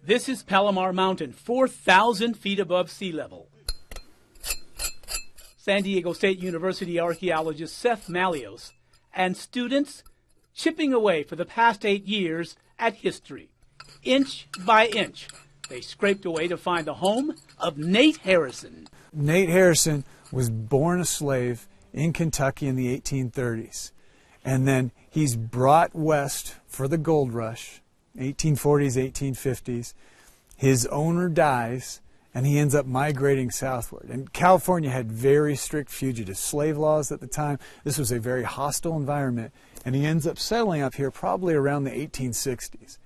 This is Palomar Mountain, 4,000 feet above sea level. San Diego State University archaeologist Seth Malios and students chipping away for the past 8 years at history. Inch by inch, they scraped away to find the home of Nate Harrison. Nate Harrison was born a slave in Kentucky in the 1830s. And then he's brought west for the gold rush, 1840s, 1850s. His owner dies, and he ends up migrating southward. And California had very strict fugitive slave laws at the time. This was a very hostile environment, and he ends up settling up here probably around the 1860s.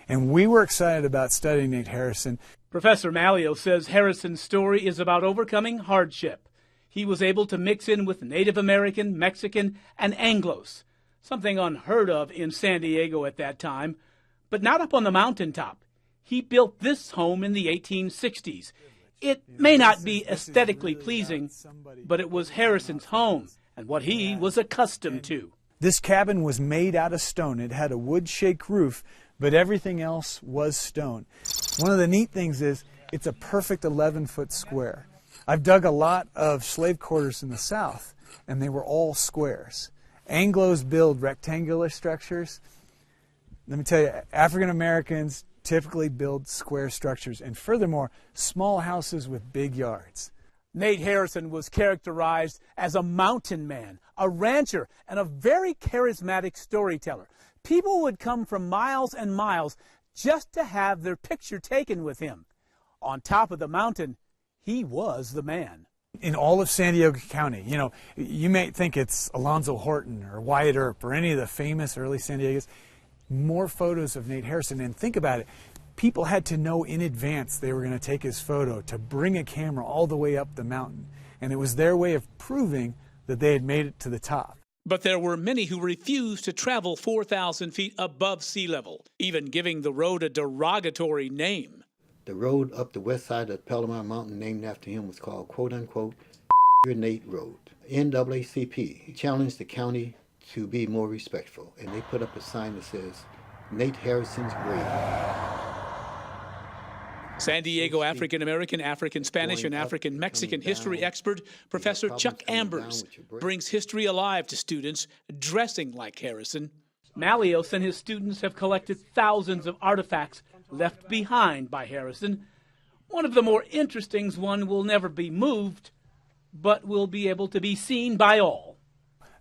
And we were excited about studying Nate Harrison. Professor Malio says Harrison's story is about overcoming hardship. He was able to mix in with Native American, Mexican, and Anglos, something unheard of in San Diego at that time, but not up on the mountaintop. He built this home in the 1860s. It may not be aesthetically pleasing, but it was Harrison's home and what he was accustomed to. This cabin was made out of stone. It had a wood shake roof, but everything else was stone. One of the neat things is it's a perfect 11-foot square. I've dug a lot of slave quarters in the South, and they were all squares. Anglos build rectangular structures. Let me tell you, African Americans typically build square structures, and furthermore, small houses with big yards. Nate Harrison was characterized as a mountain man, a rancher, and a very charismatic storyteller. People would come from miles and miles just to have their picture taken with him. On top of the mountain, he was the man. In all of San Diego County, you may think it's Alonzo Horton or Wyatt Earp or any of the famous early San Diegos. More photos of Nate Harrison, and think about it. People had to know in advance they were going to take his photo to bring a camera all the way up the mountain. And it was their way of proving that they had made it to the top. But there were many who refused to travel 4,000 feet above sea level, even giving the road a derogatory name. The road up the west side of Palomar Mountain named after him was called, quote-unquote, Nate Road. NAACP challenged the county to be more respectful, and they put up a sign that says, Nate Harrison's grave. San Diego African-American, African-Spanish, and African-Mexican history expert Professor Chuck Ambers brings history alive to students dressing like Harrison. Malios and his students have collected thousands of artifacts left behind by Harrison. One of the more interesting ones will never be moved, but will be able to be seen by all.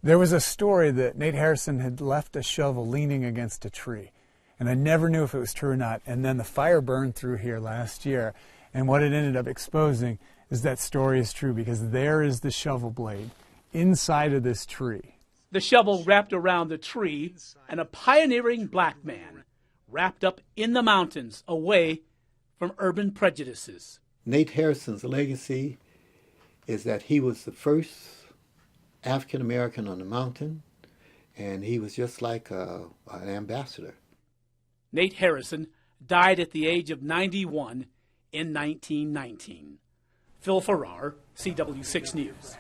There was a story that Nate Harrison had left a shovel leaning against a tree. And I never knew if it was true or not. And then the fire burned through here last year. And what it ended up exposing is that story is true, because there is the shovel blade inside of this tree. The shovel wrapped around the tree, and a pioneering black man wrapped up in the mountains away from urban prejudices. Nate Harrison's legacy is that he was the first African American on the mountain, and he was just like an ambassador. Nate Harrison died at the age of 91 in 1919. Phil Farrar, CW6 News.